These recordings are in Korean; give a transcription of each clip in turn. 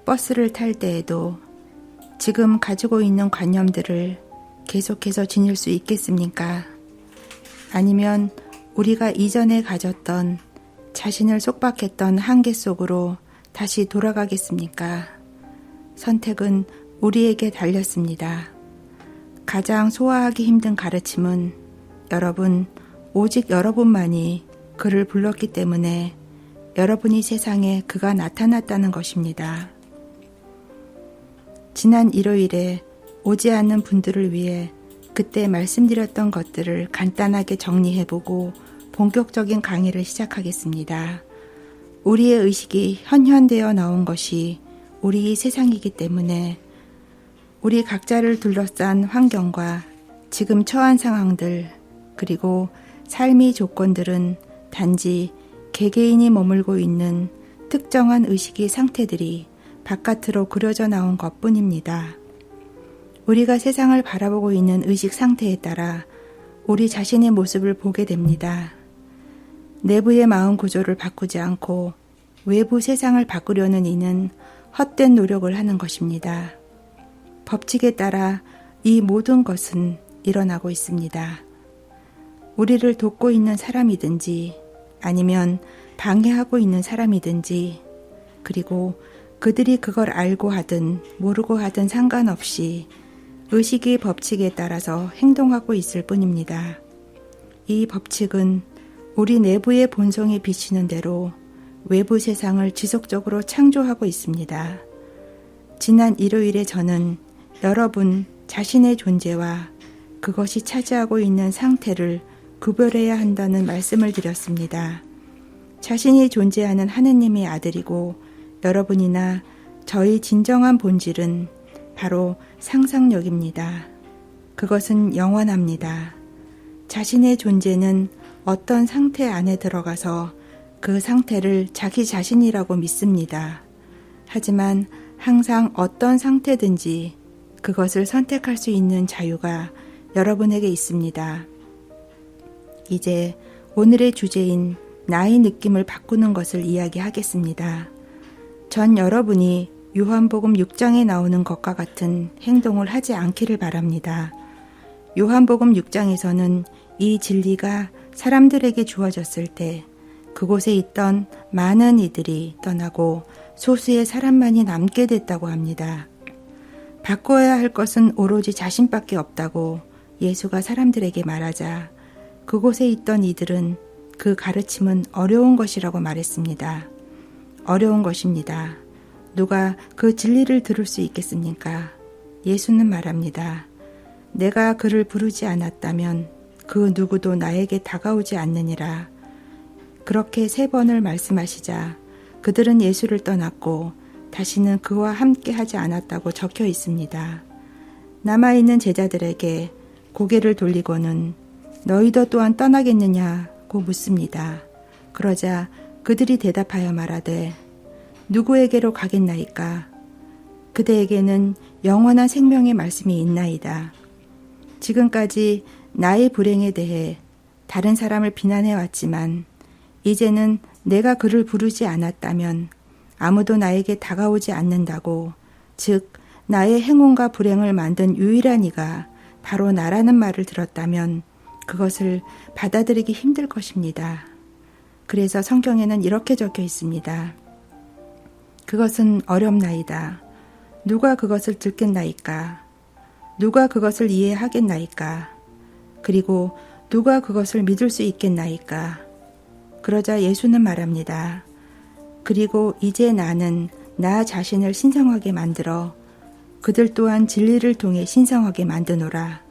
버스를 탈 때에도 지금 가지고 있는 관념들을 계속해서 지닐 수 있겠습니까? 아니면 우리가 이전에 가졌던 자신을 속박했던 한계 속으로 다시 돌아가겠습니까? 선택은 우리에게 달렸습니다. 가장 소화하기 힘든 가르침은 여러분, 오직 여러분만이 그를 불렀기 때문에 여러분이 세상에 그가 나타났다는 것입니다. 지난 일요일에 오지 않는 분들을 위해 그때 말씀드렸던 것들을 간단하게 정리해보고 본격적인 강의를 시작하겠습니다. 우리의 의식이 현현되어 나온 것이 우리 세상이기 때문에 우리 각자를 둘러싼 환경과 지금 처한 상황들 그리고 삶의 조건들은 단지 개개인이 머물고 있는 특정한 의식의 상태들이 바깥으로 그려져 나온 것뿐입니다. 우리가 세상을 바라보고 있는 의식 상태에 따라 우리 자신의 모습을 보게 됩니다. 내부의 마음 구조를 바꾸지 않고 외부 세상을 바꾸려는 이는 헛된 노력을 하는 것입니다. 법칙에 따라 이 모든 것은 일어나고 있습니다. 우리를 돕고 있는 사람이든지 아니면 방해하고 있는 사람이든지 그리고 그들이 그걸 알고 하든 모르고 하든 상관없이 의식의 법칙에 따라서 행동하고 있을 뿐입니다. 이 법칙은 우리 내부의 본성에 비치는 대로 외부 세상을 지속적으로 창조하고 있습니다. 지난 일요일에 저는 여러분 자신의 존재와 그것이 차지하고 있는 상태를 구별해야 한다는 말씀을 드렸습니다. 자신이 존재하는 하느님의 아들이고 여러분이나 저의 진정한 본질은 바로 상상력입니다. 그것은 영원합니다. 자신의 존재는 어떤 상태 안에 들어가서 그 상태를 자기 자신이라고 믿습니다. 하지만 항상 어떤 상태든지 그것을 선택할 수 있는 자유가 여러분에게 있습니다. 이제 오늘의 주제인 나의 느낌을 바꾸는 것을 이야기하겠습니다. 전 여러분이 요한복음 6장에 나오는 것과 같은 행동을 하지 않기를 바랍니다. 요한복음 6장에서는 이 진리가 사람들에게 주어졌을 때 그곳에 있던 많은 이들이 떠나고 소수의 사람만이 남게 됐다고 합니다. 바꿔야 할 것은 오로지 자신밖에 없다고 예수가 사람들에게 말하자 그곳에 있던 이들은 그 가르침은 어려운 것이라고 말했습니다. 어려운 것입니다. 누가 그 진리를 들을 수 있겠습니까? 예수는 말합니다. 내가 그를 부르지 않았다면 그 누구도 나에게 다가오지 않느니라. 그렇게 3번을 말씀하시자 그들은 예수를 떠났고 다시는 그와 함께 하지 않았다고 적혀 있습니다. 남아있는 제자들에게 고개를 돌리고는 너희도 또한 떠나겠느냐고 묻습니다. 그러자 그들이 대답하여 말하되 누구에게로 가겠나이까? 그대에게는 영원한 생명의 말씀이 있나이다. 지금까지 나의 불행에 대해 다른 사람을 비난해 왔지만 이제는 내가 그를 부르지 않았다면 아무도 나에게 다가오지 않는다고, 즉 나의 행운과 불행을 만든 유일한 이가 바로 나라는 말을 들었다면 그것을 받아들이기 힘들 것입니다. 그래서 성경에는 이렇게 적혀 있습니다. 그것은 어렵나이다. 누가 그것을 듣겠나이까? 누가 그것을 이해하겠나이까? 그리고 누가 그것을 믿을 수 있겠나이까? 그러자 예수는 말합니다. 그리고 이제 나는 나 자신을 신성하게 만들어 그들 또한 진리를 통해 신성하게 만드노라.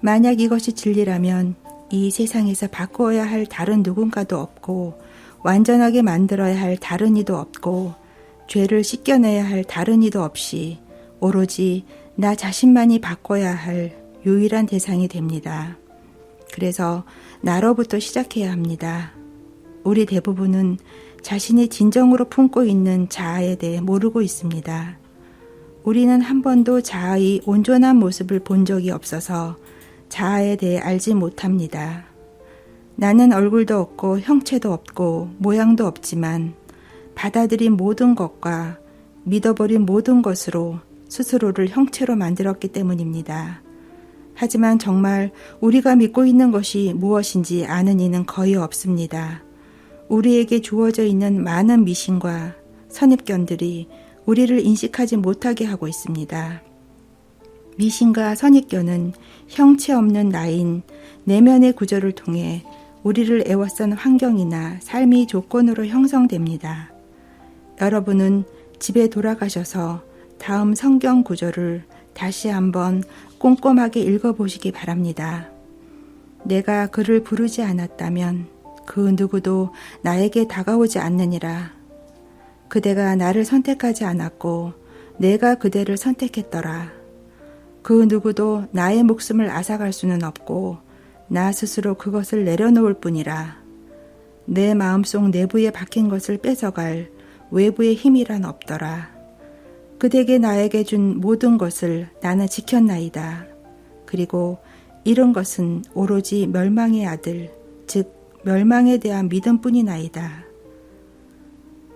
만약 이것이 진리라면 이 세상에서 바꾸어야 할 다른 누군가도 없고 완전하게 만들어야 할 다른 이도 없고 죄를 씻겨내야 할 다른 이도 없이 오로지 나 자신만이 바꿔야 할 유일한 대상이 됩니다. 그래서 나로부터 시작해야 합니다. 우리 대부분은 자신이 진정으로 품고 있는 자아에 대해 모르고 있습니다. 우리는 한 번도 자아의 온전한 모습을 본 적이 없어서 자아에 대해 알지 못합니다. 나는 얼굴도 없고 형체도 없고 모양도 없지만 받아들인 모든 것과 믿어버린 모든 것으로 스스로를 형체로 만들었기 때문입니다. 하지만 정말 우리가 믿고 있는 것이 무엇인지 아는 이는 거의 없습니다. 우리에게 주어져 있는 많은 미신과 선입견들이 우리를 인식하지 못하게 하고 있습니다. 미신과 선입견은 형체 없는 나인 내면의 구조를 통해 우리를 애워싼 환경이나 삶의 조건으로 형성됩니다. 여러분은 집에 돌아가셔서 다음 성경 구조를 다시 한번 꼼꼼하게 읽어보시기 바랍니다. 내가 그를 부르지 않았다면 그 누구도 나에게 다가오지 않느니라. 그대가 나를 선택하지 않았고 내가 그대를 선택했더라. 그 누구도 나의 목숨을 앗아갈 수는 없고 나 스스로 그것을 내려놓을 뿐이라. 내 마음속 내부에 박힌 것을 뺏어갈 외부의 힘이란 없더라. 그대에게 나에게 준 모든 것을 나는 지켰나이다. 그리고 이런 것은 오로지 멸망의 아들, 즉 멸망에 대한 믿음뿐이나이다.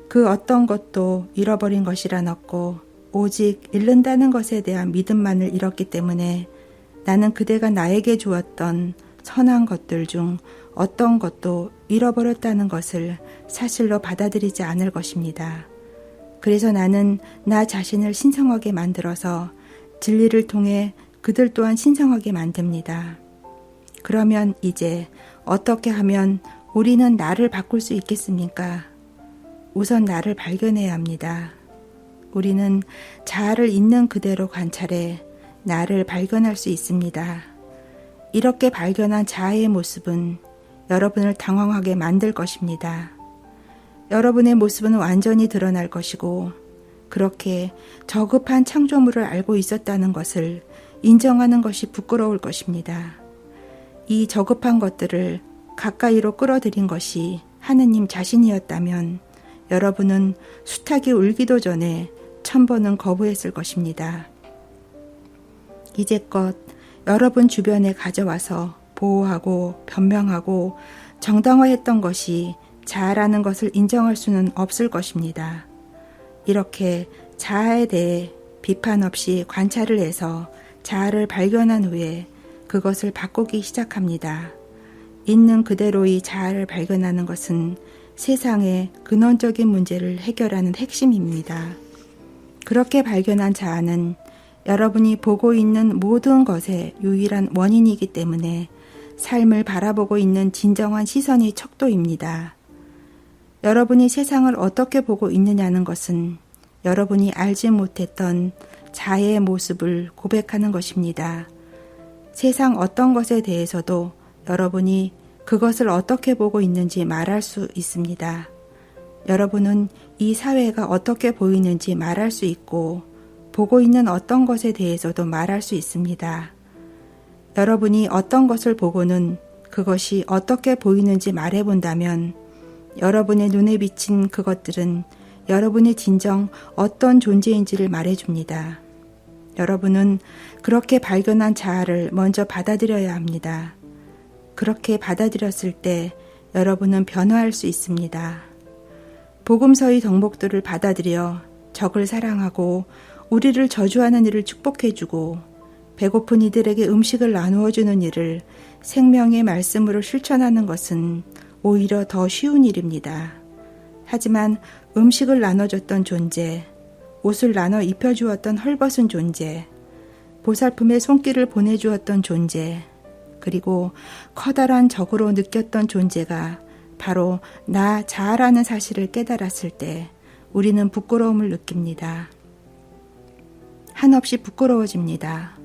그 어떤 것도 잃어버린 것이란 없고 오직 잃는다는 것에 대한 믿음만을 잃었기 때문에 나는 그대가 나에게 주었던 선한 것들 중 어떤 것도 잃어버렸다는 것을 사실로 받아들이지 않을 것입니다. 그래서 나는 나 자신을 신성하게 만들어서 진리를 통해 그들 또한 신성하게 만듭니다. 그러면 이제 어떻게 하면 우리는 나를 바꿀 수 있겠습니까? 우선 나를 발견해야 합니다. 우리는 자아를 있는 그대로 관찰해 나를 발견할 수 있습니다. 이렇게 발견한 자아의 모습은 여러분을 당황하게 만들 것입니다. 여러분의 모습은 완전히 드러날 것이고 그렇게 저급한 창조물을 알고 있었다는 것을 인정하는 것이 부끄러울 것입니다. 이 저급한 것들을 가까이로 끌어들인 것이 하느님 자신이었다면 여러분은 수탉이 울기도 전에 1000번은 거부했을 것입니다. 이제껏 여러분 주변에 가져와서 보호하고 변명하고 정당화했던 것이 자아라는 것을 인정할 수는 없을 것입니다. 이렇게 자아에 대해 비판 없이 관찰을 해서 자아를 발견한 후에 그것을 바꾸기 시작합니다. 있는 그대로의 자아를 발견하는 것은 세상의 근원적인 문제를 해결하는 핵심입니다. 그렇게 발견한 자아는 여러분이 보고 있는 모든 것의 유일한 원인이기 때문에 삶을 바라보고 있는 진정한 시선의 척도입니다. 여러분이 세상을 어떻게 보고 있느냐는 것은 여러분이 알지 못했던 자아의 모습을 고백하는 것입니다. 세상 어떤 것에 대해서도 여러분이 그것을 어떻게 보고 있는지 말할 수 있습니다. 여러분은 이 사회가 어떻게 보이는지 말할 수 있고 보고 있는 어떤 것에 대해서도 말할 수 있습니다. 여러분이 어떤 것을 보고는 그것이 어떻게 보이는지 말해본다면 여러분의 눈에 비친 그것들은 여러분이 진정 어떤 존재인지를 말해줍니다. 여러분은 그렇게 발견한 자아를 먼저 받아들여야 합니다. 그렇게 받아들였을 때 여러분은 변화할 수 있습니다. 복음서의 덕목들을 받아들여 적을 사랑하고 우리를 저주하는 이를 축복해주고 배고픈 이들에게 음식을 나누어주는 일을 생명의 말씀으로 실천하는 것은 오히려 더 쉬운 일입니다. 하지만 음식을 나눠줬던 존재, 옷을 나눠 입혀주었던 헐벗은 존재, 보살핌의 손길을 보내주었던 존재, 그리고 커다란 적으로 느꼈던 존재가 바로 나 자아라는 사실을 깨달았을 때 우리는 부끄러움을 느낍니다. 한없이 부끄러워집니다.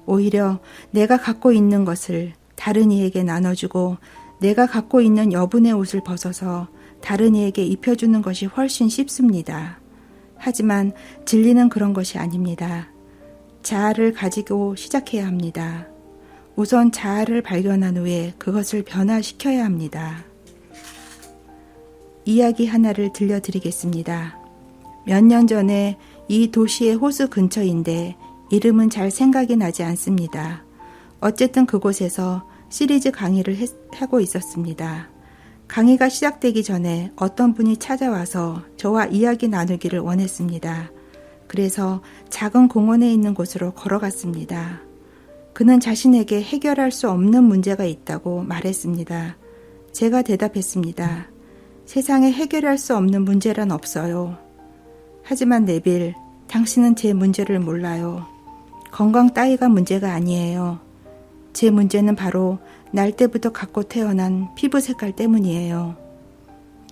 오히려 내가 갖고 있는 것을 다른 이에게 나눠주고 내가 갖고 있는 여분의 옷을 벗어서 다른 이에게 입혀주는 것이 훨씬 쉽습니다. 하지만 진리는 그런 것이 아닙니다. 자아를 가지고 시작해야 합니다. 우선 자아를 발견한 후에 그것을 변화시켜야 합니다. 이야기 하나를 들려드리겠습니다. 몇 년 전에 이 도시의 호수 근처인데 이름은 잘 생각이 나지 않습니다. 어쨌든 그곳에서 시리즈 강의를 하고 있었습니다. 강의가 시작되기 전에 어떤 분이 찾아와서 저와 이야기 나누기를 원했습니다. 그래서 작은 공원에 있는 곳으로 걸어갔습니다. 그는 자신에게 해결할 수 없는 문제가 있다고 말했습니다. 제가 대답했습니다. 세상에 해결할 수 없는 문제란 없어요. 하지만 네빌, 당신은 제 문제를 몰라요. 건강 따위가 문제가 아니에요. 제 문제는 바로 날 때부터 갖고 태어난 피부 색깔 때문이에요.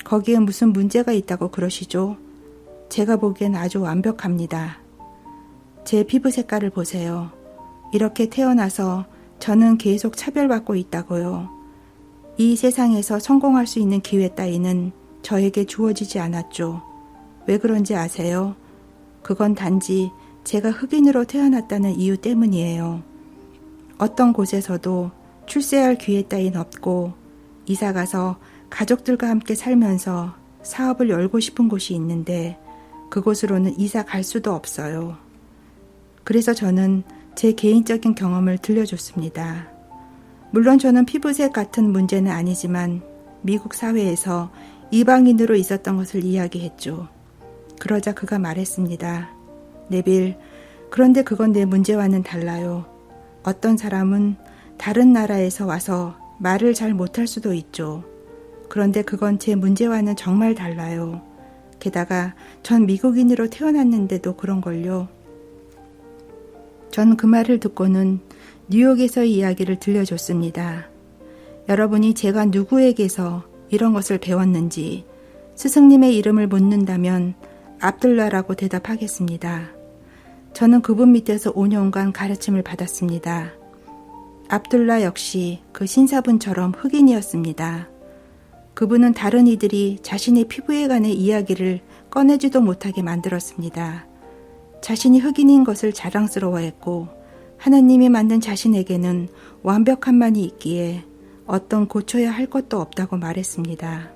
거기에 무슨 문제가 있다고 그러시죠? 제가 보기엔 아주 완벽합니다. 제 피부 색깔을 보세요. 이렇게 태어나서 저는 계속 차별받고 있다고요. 이 세상에서 성공할 수 있는 기회 따위는 저에게 주어지지 않았죠. 왜 그런지 아세요? 그건 단지 제가 흑인으로 태어났다는 이유 때문이에요. 어떤 곳에서도 출세할 기회 따윈 없고 이사가서 가족들과 함께 살면서 사업을 열고 싶은 곳이 있는데 그곳으로는 이사 갈 수도 없어요. 그래서 저는 제 개인적인 경험을 들려줬습니다. 물론 저는 피부색 같은 문제는 아니지만 미국 사회에서 이방인으로 있었던 것을 이야기했죠. 그러자 그가 말했습니다. 네빌, 그런데 그건 내 문제와는 달라요. 어떤 사람은 다른 나라에서 와서 말을 잘 못할 수도 있죠. 그런데 그건 제 문제와는 정말 달라요. 게다가 전 미국인으로 태어났는데도 그런걸요. 전 그 말을 듣고는 뉴욕에서의 이야기를 들려줬습니다. 여러분이 제가 누구에게서 이런 것을 배웠는지 스승님의 이름을 묻는다면 압둘라라고 대답하겠습니다. 저는 그분 밑에서 5년간 가르침을 받았습니다. 압둘라 역시 그 신사분처럼 흑인이었습니다. 그분은 다른 이들이 자신의 피부에 관해 이야기를 꺼내지도 못하게 만들었습니다. 자신이 흑인인 것을 자랑스러워했고 하나님이 만든 자신에게는 완벽함만이 있기에 어떤 고쳐야 할 것도 없다고 말했습니다.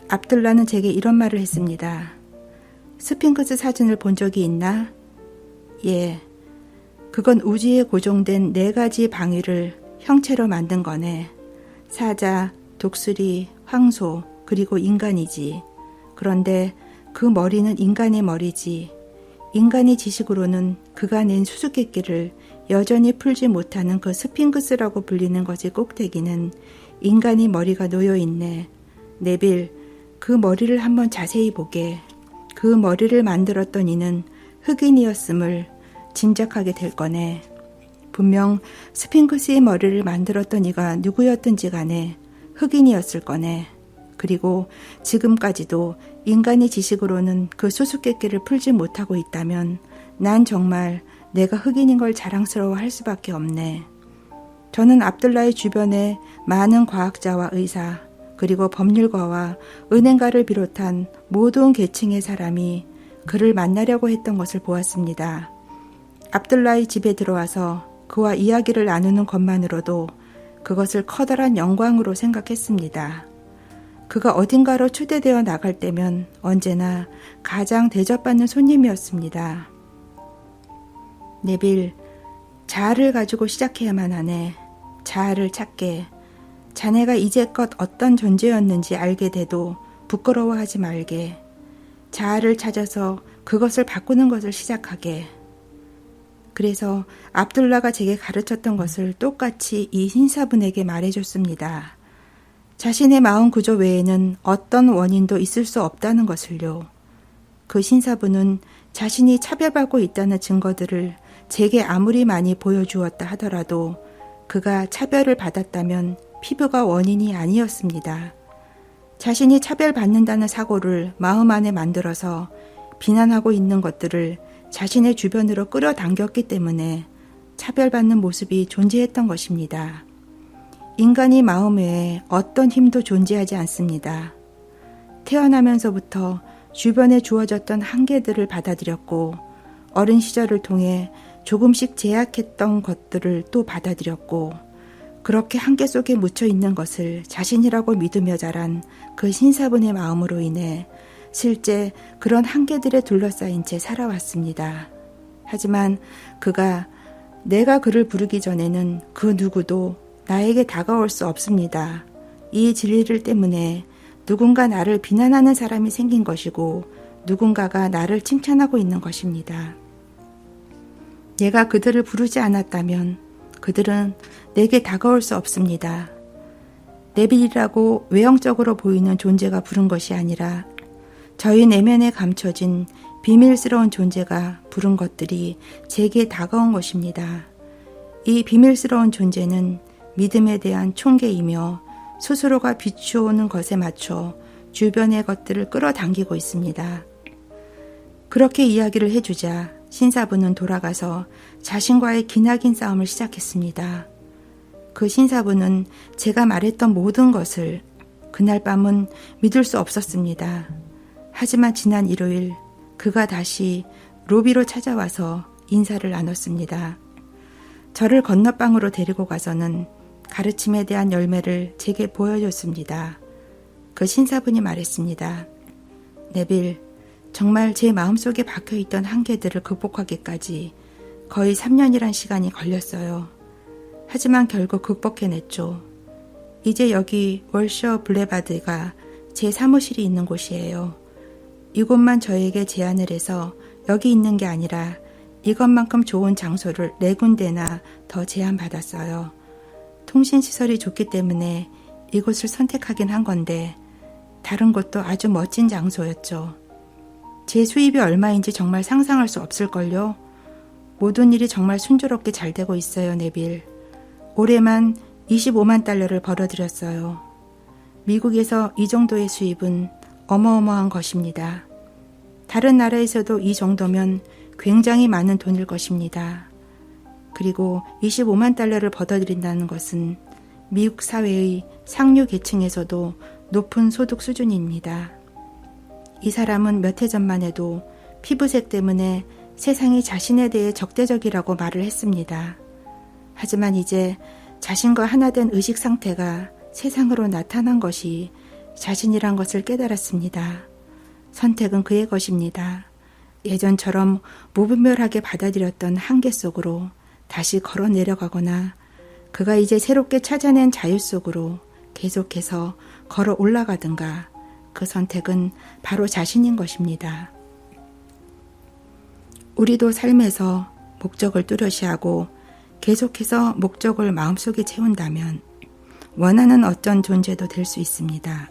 압둘라는 제게 이런 말을 했습니다. 스핑크스 사진을 본 적이 있나? 예. 그건 우주에 고정된 4가지 방위를 형체로 만든 거네. 사자, 독수리, 황소, 그리고 인간이지. 그런데 그 머리는 인간의 머리지. 인간의 지식으로는 그가 낸 수수께끼를 여전히 풀지 못하는 그 스핑크스라고 불리는 것의 꼭대기는 인간의 머리가 놓여있네. 네빌, 그 머리를 한번 자세히 보게. 그 머리를 만들었던 이는 흑인이었음을 짐작하게 될 거네. 분명 스핑크스의 머리를 만들었던 이가 누구였든지 간에 흑인이었을 거네. 그리고 지금까지도 인간의 지식으로는 그 수수께끼를 풀지 못하고 있다면 난 정말 내가 흑인인 걸 자랑스러워할 수밖에 없네. 저는 압둘라의 주변에 많은 과학자와 의사 그리고 법률가와 은행가를 비롯한 모든 계층의 사람이 그를 만나려고 했던 것을 보았습니다. 압둘라의 집에 들어와서 그와 이야기를 나누는 것만으로도 그것을 커다란 영광으로 생각했습니다. 그가 어딘가로 초대되어 나갈 때면 언제나 가장 대접받는 손님이었습니다. 네빌, 자아를 가지고 시작해야만 하네. 자아를 찾게. 자네가 이제껏 어떤 존재였는지 알게 돼도 부끄러워하지 말게. 자아를 찾아서 그것을 바꾸는 것을 시작하게. 그래서 압둘라가 제게 가르쳤던 것을 똑같이 이 신사분에게 말해줬습니다. 자신의 마음 구조 외에는 어떤 원인도 있을 수 없다는 것을요. 그 신사분은 자신이 차별받고 있다는 증거들을 제게 아무리 많이 보여주었다 하더라도 그가 차별을 받았다면 피부가 원인이 아니었습니다. 자신이 차별받는다는 사고를 마음 안에 만들어서 비난하고 있는 것들을 자신의 주변으로 끌어당겼기 때문에 차별받는 모습이 존재했던 것입니다. 인간이 마음 외에 어떤 힘도 존재하지 않습니다. 태어나면서부터 주변에 주어졌던 한계들을 받아들였고 어린 시절을 통해 조금씩 제약했던 것들을 또 받아들였고 그렇게 한계 속에 묻혀 있는 것을 자신이라고 믿으며 자란 그 신사분의 마음으로 인해 실제 그런 한계들에 둘러싸인 채 살아왔습니다. 하지만 그가 내가 그를 부르기 전에는 그 누구도 나에게 다가올 수 없습니다. 이 진리를 때문에 누군가 나를 비난하는 사람이 생긴 것이고 누군가가 나를 칭찬하고 있는 것입니다. 내가 그들을 부르지 않았다면 그들은 내게 다가올 수 없습니다. 네빌이라고 외형적으로 보이는 존재가 부른 것이 아니라 저희 내면에 감춰진 비밀스러운 존재가 부른 것들이 제게 다가온 것입니다. 이 비밀스러운 존재는 믿음에 대한 총계이며 스스로가 비추어오는 것에 맞춰 주변의 것들을 끌어당기고 있습니다. 그렇게 이야기를 해주자 신사부는 돌아가서 자신과의 기나긴 싸움을 시작했습니다. 그 신사부는 제가 말했던 모든 것을 그날 밤은 믿을 수 없었습니다. 하지만 지난 일요일 그가 다시 로비로 찾아와서 인사를 나눴습니다. 저를 건너방으로 데리고 가서는 가르침에 대한 열매를 제게 보여줬습니다. 그 신사분이 말했습니다. 네빌, 정말 제 마음속에 박혀있던 한계들을 극복하기까지 거의 3년이란 시간이 걸렸어요. 하지만 결국 극복해냈죠. 이제 여기 월셔 블레바드가 제 사무실이 있는 곳이에요. 이곳만 저에게 제안을 해서 여기 있는 게 아니라 이것만큼 좋은 장소를 4군데나 더 제안받았어요. 통신시설이 좋기 때문에 이곳을 선택하긴 한 건데 다른 곳도 아주 멋진 장소였죠. 제 수입이 얼마인지 정말 상상할 수 없을걸요. 모든 일이 정말 순조롭게 잘 되고 있어요, 네빌. 올해만 25만 달러를 벌어들였어요. 미국에서 이 정도의 수입은 어마어마한 것입니다. 다른 나라에서도 이 정도면 굉장히 많은 돈일 것입니다. 그리고 25만 달러를 벌어들인다는 것은 미국 사회의 상류 계층에서도 높은 소득 수준입니다. 이 사람은 몇 해 전만 해도 피부색 때문에 세상이 자신에 대해 적대적이라고 말을 했습니다. 하지만 이제 자신과 하나된 의식 상태가 세상으로 나타난 것이 자신이란 것을 깨달았습니다. 선택은 그의 것입니다. 예전처럼 무분별하게 받아들였던 한계 속으로 다시 걸어 내려가거나 그가 이제 새롭게 찾아낸 자유 속으로 계속해서 걸어 올라가든가 그 선택은 바로 자신인 것입니다. 우리도 삶에서 목적을 뚜렷이하고 계속해서 목적을 마음속에 채운다면 원하는 어떤 존재도 될 수 있습니다.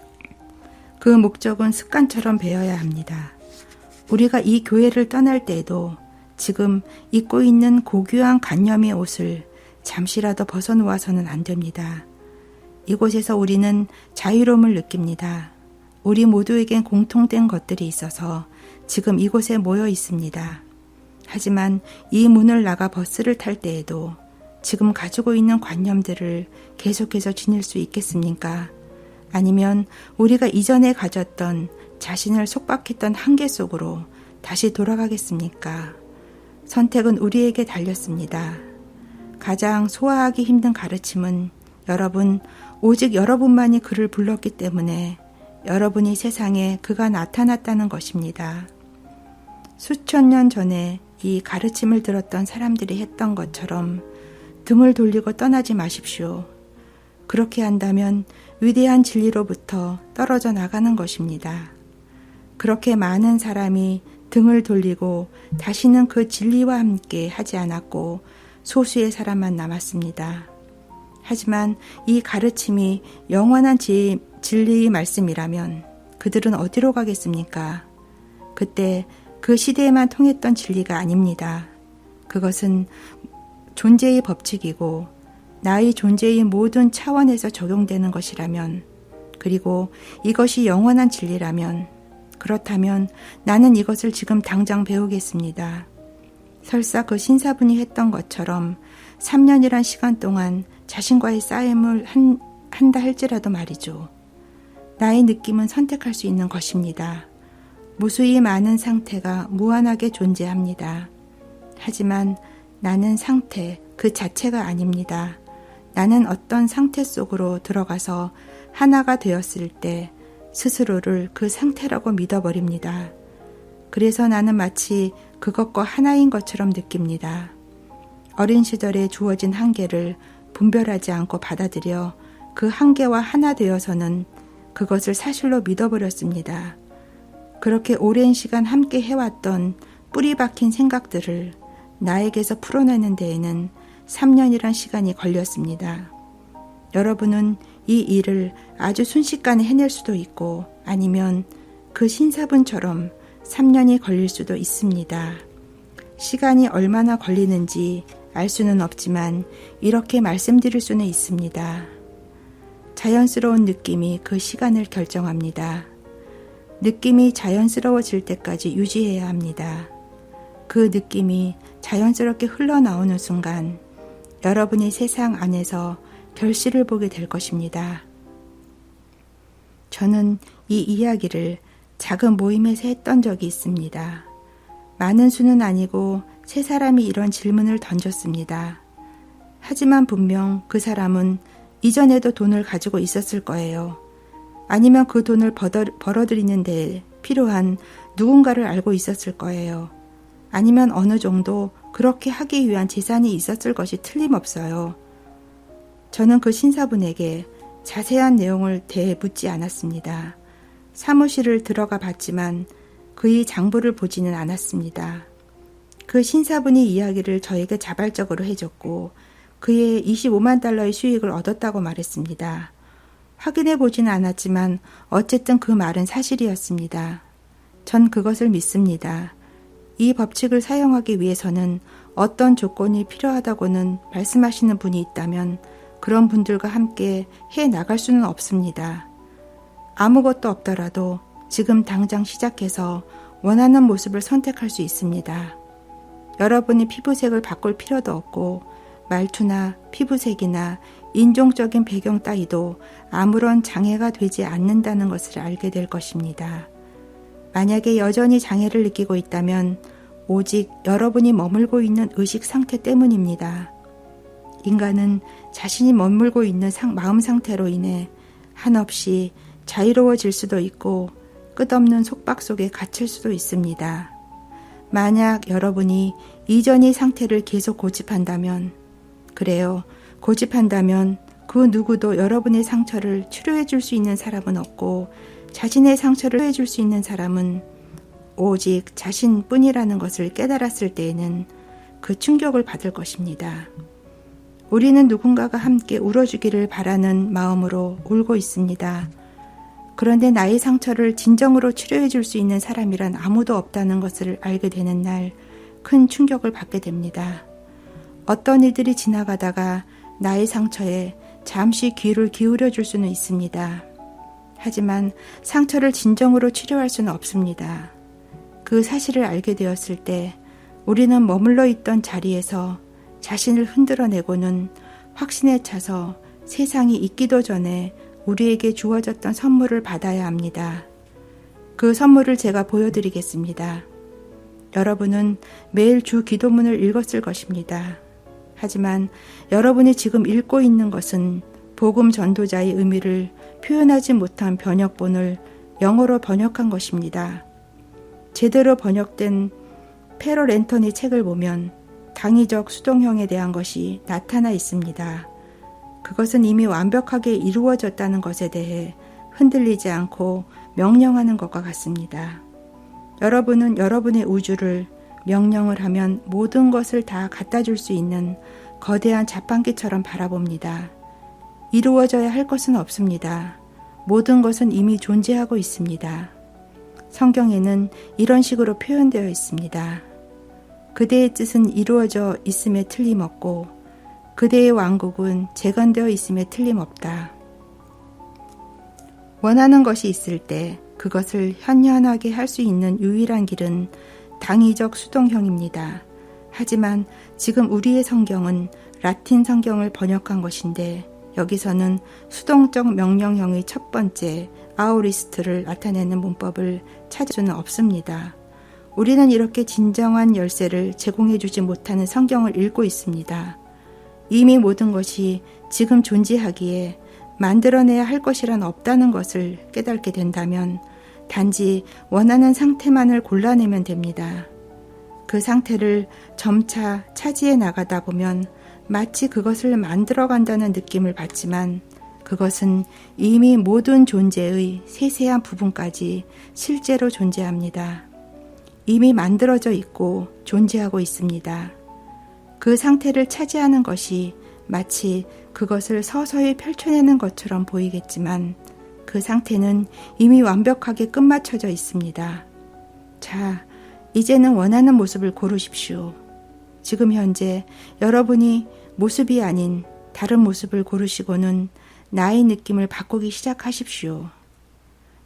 그 목적은 습관처럼 배어야 합니다. 우리가 이 교회를 떠날 때에도 지금 입고 있는 고귀한 관념의 옷을 잠시라도 벗어놓아서는 안 됩니다. 이곳에서 우리는 자유로움을 느낍니다. 우리 모두에겐 공통된 것들이 있어서 지금 이곳에 모여 있습니다. 하지만 이 문을 나가 버스를 탈 때에도 지금 가지고 있는 관념들을 계속해서 지닐 수 있겠습니까? 아니면 우리가 이전에 가졌던 자신을 속박했던 한계 속으로 다시 돌아가겠습니까? 선택은 우리에게 달렸습니다. 가장 소화하기 힘든 가르침은 여러분, 오직 여러분만이 그를 불렀기 때문에 여러분이 세상에 그가 나타났다는 것입니다. 수천 년 전에 이 가르침을 들었던 사람들이 했던 것처럼 등을 돌리고 떠나지 마십시오. 그렇게 한다면 위대한 진리로부터 떨어져 나가는 것입니다. 그렇게 많은 사람이 등을 돌리고 다시는 그 진리와 함께 하지 않았고 소수의 사람만 남았습니다. 하지만 이 가르침이 영원한 진리의 말씀이라면 그들은 어디로 가겠습니까? 그때 그 시대에만 통했던 진리가 아닙니다. 그것은 존재의 법칙이고 나의 존재의 모든 차원에서 적용되는 것이라면, 그리고 이것이 영원한 진리라면, 그렇다면 나는 이것을 지금 당장 배우겠습니다. 설사 그 신사분이 했던 것처럼 3년이란 시간 동안 자신과의 싸움을 한다 할지라도 말이죠. 나의 느낌은 선택할 수 있는 것입니다. 무수히 많은 상태가 무한하게 존재합니다. 하지만 나는 상태 그 자체가 아닙니다. 나는 어떤 상태 속으로 들어가서 하나가 되었을 때 스스로를 그 상태라고 믿어버립니다. 그래서 나는 마치 그것과 하나인 것처럼 느낍니다. 어린 시절에 주어진 한계를 분별하지 않고 받아들여 그 한계와 하나 되어서는 그것을 사실로 믿어버렸습니다. 그렇게 오랜 시간 함께 해왔던 뿌리 박힌 생각들을 나에게서 풀어내는 데에는 3년이란 시간이 걸렸습니다. 여러분은 이 일을 아주 순식간에 해낼 수도 있고 아니면 그 신사분처럼 3년이 걸릴 수도 있습니다. 시간이 얼마나 걸리는지 알 수는 없지만 이렇게 말씀드릴 수는 있습니다. 자연스러운 느낌이 그 시간을 결정합니다. 느낌이 자연스러워질 때까지 유지해야 합니다. 그 느낌이 자연스럽게 흘러나오는 순간 여러분이 세상 안에서 결실을 보게 될 것입니다. 저는 이 이야기를 작은 모임에서 했던 적이 있습니다. 많은 수는 아니고 3사람이 이런 질문을 던졌습니다. 하지만 분명 그 사람은 이전에도 돈을 가지고 있었을 거예요. 아니면 그 돈을 벌어들이는 데 필요한 누군가를 알고 있었을 거예요. 아니면 어느 정도 그렇게 하기 위한 재산이 있었을 것이 틀림없어요. 저는 그 신사분에게 자세한 내용을 대해 묻지 않았습니다. 사무실을 들어가 봤지만 그의 장부를 보지는 않았습니다. 그 신사분이 이야기를 저에게 자발적으로 해줬고 그의 25만 달러의 수익을 얻었다고 말했습니다. 확인해 보지는 않았지만 어쨌든 그 말은 사실이었습니다. 전 그것을 믿습니다. 이 법칙을 사용하기 위해서는 어떤 조건이 필요하다고는 말씀하시는 분이 있다면 그런 분들과 함께 해 나갈 수는 없습니다. 아무것도 없더라도 지금 당장 시작해서 원하는 모습을 선택할 수 있습니다. 여러분이 피부색을 바꿀 필요도 없고 말투나 피부색이나 인종적인 배경 따위도 아무런 장애가 되지 않는다는 것을 알게 될 것입니다. 만약에 여전히 장애를 느끼고 있다면 오직 여러분이 머물고 있는 의식 상태 때문입니다. 인간은 자신이 머물고 있는 마음 상태로 인해 한없이 자유로워질 수도 있고 끝없는 속박 속에 갇힐 수도 있습니다. 만약 여러분이 이전의 상태를 계속 고집한다면, 그래요, 고집한다면 그 누구도 여러분의 상처를 치료해 줄 수 있는 사람은 없고 자신의 상처를 치료해 줄 수 있는 사람은 오직 자신뿐이라는 것을 깨달았을 때에는 그 충격을 받을 것입니다. 우리는 누군가가 함께 울어주기를 바라는 마음으로 울고 있습니다. 그런데 나의 상처를 진정으로 치료해 줄 수 있는 사람이란 아무도 없다는 것을 알게 되는 날 큰 충격을 받게 됩니다. 어떤 이들이 지나가다가 나의 상처에 잠시 귀를 기울여 줄 수는 있습니다. 하지만 상처를 진정으로 치료할 수는 없습니다. 그 사실을 알게 되었을 때 우리는 머물러 있던 자리에서 자신을 흔들어내고는 확신에 차서 세상이 있기도 전에 우리에게 주어졌던 선물을 받아야 합니다. 그 선물을 제가 보여드리겠습니다. 여러분은 매일 주 기도문을 읽었을 것입니다. 하지만 여러분이 지금 읽고 있는 것은 복음 전도자의 의미를 표현하지 못한 번역본을 영어로 번역한 것입니다. 제대로 번역된 페럴 앤터니 책을 보면 당위적 수동형에 대한 것이 나타나 있습니다. 그것은 이미 완벽하게 이루어졌다는 것에 대해 흔들리지 않고 명령하는 것과 같습니다. 여러분은 여러분의 우주를 명령을 하면 모든 것을 다 갖다 줄 수 있는 거대한 자판기처럼 바라봅니다. 이루어져야 할 것은 없습니다. 모든 것은 이미 존재하고 있습니다. 성경에는 이런 식으로 표현되어 있습니다. 그대의 뜻은 이루어져 있음에 틀림없고 그대의 왕국은 재건되어 있음에 틀림없다. 원하는 것이 있을 때 그것을 현현하게 할 수 있는 유일한 길은 당위적 수동형입니다. 하지만 지금 우리의 성경은 라틴 성경을 번역한 것인데 여기서는 수동적 명령형의 첫 번째 아우리스트를 나타내는 문법을 찾을 수는 없습니다. 우리는 이렇게 진정한 열쇠를 제공해 주지 못하는 성경을 읽고 있습니다. 이미 모든 것이 지금 존재하기에 만들어내야 할 것이란 없다는 것을 깨닫게 된다면 단지 원하는 상태만을 골라내면 됩니다. 그 상태를 점차 차지해 나가다 보면 마치 그것을 만들어간다는 느낌을 받지만 그것은 이미 모든 존재의 세세한 부분까지 실제로 존재합니다. 이미 만들어져 있고 존재하고 있습니다. 그 상태를 차지하는 것이 마치 그것을 서서히 펼쳐내는 것처럼 보이겠지만 그 상태는 이미 완벽하게 끝마쳐져 있습니다. 자, 이제는 원하는 모습을 고르십시오. 지금 현재 여러분이 모습이 아닌 다른 모습을 고르시고는 나의 느낌을 바꾸기 시작하십시오.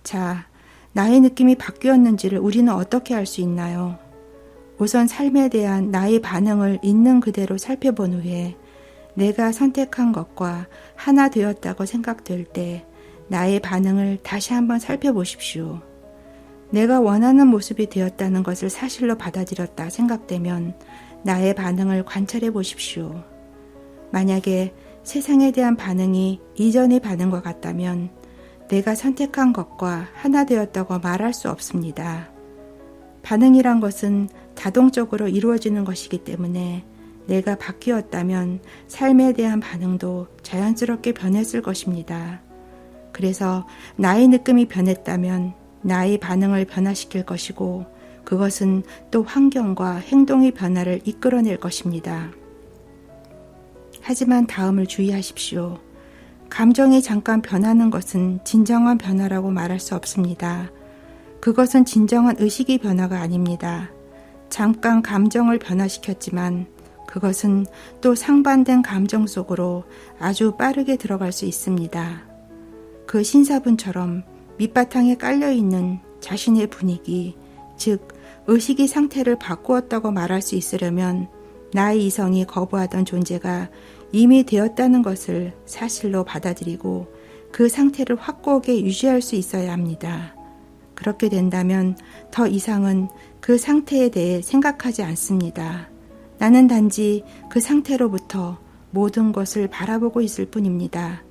자, 나의 느낌이 바뀌었는지를 우리는 어떻게 알 수 있나요? 우선 삶에 대한 나의 반응을 있는 그대로 살펴본 후에 내가 선택한 것과 하나 되었다고 생각될 때 나의 반응을 다시 한번 살펴보십시오. 내가 원하는 모습이 되었다는 것을 사실로 받아들였다 생각되면 나의 반응을 관찰해 보십시오. 만약에 세상에 대한 반응이 이전의 반응과 같다면 내가 선택한 것과 하나 되었다고 말할 수 없습니다. 반응이란 것은 자동적으로 이루어지는 것이기 때문에 내가 바뀌었다면 삶에 대한 반응도 자연스럽게 변했을 것입니다. 그래서 나의 느낌이 변했다면 나의 반응을 변화시킬 것이고 그것은 또 환경과 행동의 변화를 이끌어낼 것입니다. 하지만 다음을 주의하십시오. 감정이 잠깐 변하는 것은 진정한 변화라고 말할 수 없습니다. 그것은 진정한 의식의 변화가 아닙니다. 잠깐 감정을 변화시켰지만 그것은 또 상반된 감정 속으로 아주 빠르게 들어갈 수 있습니다. 그 신사분처럼 밑바탕에 깔려있는 자신의 분위기, 즉 의식의 상태를 바꾸었다고 말할 수 있으려면 나의 이성이 거부하던 존재가 이미 되었다는 것을 사실로 받아들이고 그 상태를 확고하게 유지할 수 있어야 합니다. 그렇게 된다면 더 이상은 그 상태에 대해 생각하지 않습니다. 나는 단지 그 상태로부터 모든 것을 바라보고 있을 뿐입니다.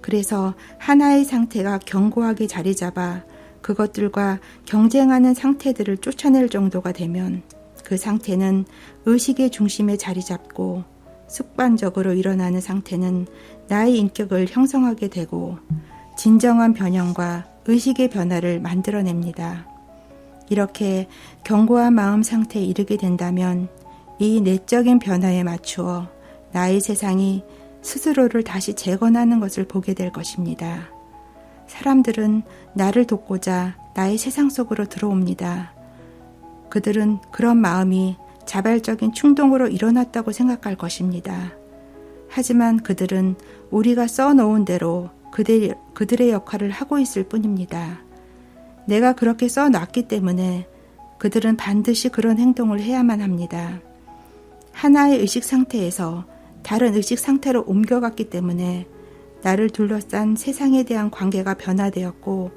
그래서 하나의 상태가 견고하게 자리 잡아 그것들과 경쟁하는 상태들을 쫓아낼 정도가 되면 그 상태는 의식의 중심에 자리 잡고 습관적으로 일어나는 상태는 나의 인격을 형성하게 되고 진정한 변형과 의식의 변화를 만들어냅니다. 이렇게 견고한 마음 상태에 이르게 된다면 이 내적인 변화에 맞추어 나의 세상이 스스로를 다시 재건하는 것을 보게 될 것입니다. 사람들은 나를 돕고자 나의 세상 속으로 들어옵니다. 그들은 그런 마음이 자발적인 충동으로 일어났다고 생각할 것입니다. 하지만 그들은 우리가 써놓은 대로 그들의 역할을 하고 있을 뿐입니다. 내가 그렇게 써놨기 때문에 그들은 반드시 그런 행동을 해야만 합니다. 하나의 의식 상태에서 다른 의식 상태로 옮겨갔기 때문에 나를 둘러싼 세상에 대한 관계가 변화되었고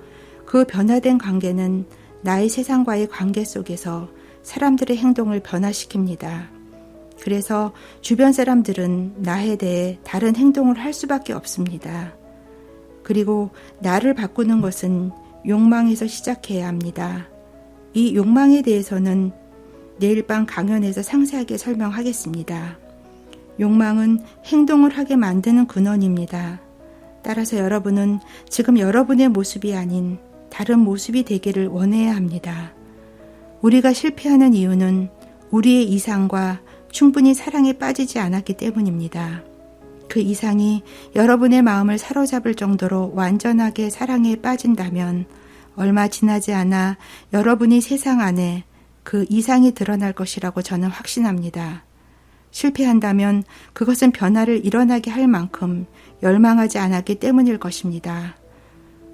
그 변화된 관계는 나의 세상과의 관계 속에서 사람들의 행동을 변화시킵니다. 그래서 주변 사람들은 나에 대해 다른 행동을 할 수밖에 없습니다. 그리고 나를 바꾸는 것은 욕망에서 시작해야 합니다. 이 욕망에 대해서는 내일 밤 강연에서 상세하게 설명하겠습니다. 욕망은 행동을 하게 만드는 근원입니다. 따라서 여러분은 지금 여러분의 모습이 아닌 다른 모습이 되기를 원해야 합니다. 우리가 실패하는 이유는 우리의 이상과 충분히 사랑에 빠지지 않았기 때문입니다. 그 이상이 여러분의 마음을 사로잡을 정도로 완전하게 사랑에 빠진다면 얼마 지나지 않아 여러분이 세상 안에 그 이상이 드러날 것이라고 저는 확신합니다. 실패한다면 그것은 변화를 일어나게 할 만큼 열망하지 않았기 때문일 것입니다.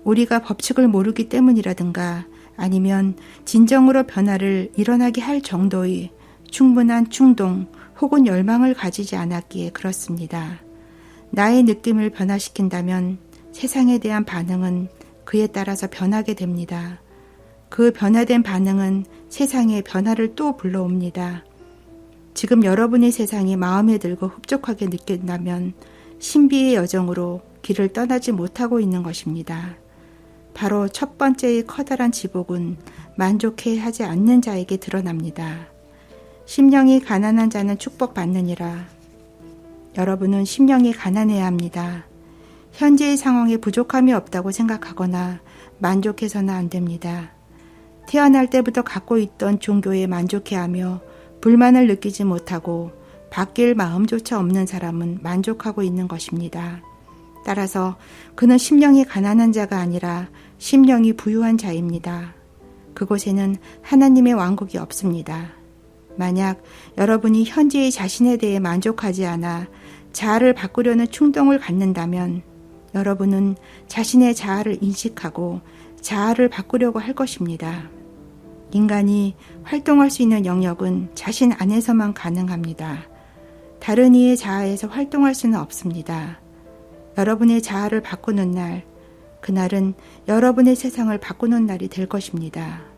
우리가 법칙을 모르기 때문이라든가 아니면 진정으로 변화를 일어나게 할 정도의 충분한 충동 혹은 열망을 가지지 않았기에 그렇습니다. 나의 느낌을 변화시킨다면 세상에 대한 반응은 그에 따라서 변하게 됩니다. 그 변화된 반응은 세상에 변화를 또 불러옵니다. 지금 여러분의 세상이 마음에 들고 흡족하게 느낀다면 신비의 여정으로 길을 떠나지 못하고 있는 것입니다. 바로 첫 번째의 커다란 지복은 만족해 하지 않는 자에게 드러납니다. 심령이 가난한 자는 축복받느니라. 여러분은 심령이 가난해야 합니다. 현재의 상황에 부족함이 없다고 생각하거나 만족해서는 안 됩니다. 태어날 때부터 갖고 있던 종교에 만족해하며 불만을 느끼지 못하고 바뀔 마음조차 없는 사람은 만족하고 있는 것입니다. 따라서 그는 심령이 가난한 자가 아니라 심령이 부유한 자입니다. 그곳에는 하나님의 왕국이 없습니다. 만약 여러분이 현재의 자신에 대해 만족하지 않아 자아를 바꾸려는 충동을 갖는다면 여러분은 자신의 자아를 인식하고 자아를 바꾸려고 할 것입니다. 인간이 활동할 수 있는 영역은 자신 안에서만 가능합니다. 다른 이의 자아에서 활동할 수는 없습니다. 여러분의 자아를 바꾸는 날, 그날은 여러분의 세상을 바꾸는 날이 될 것입니다.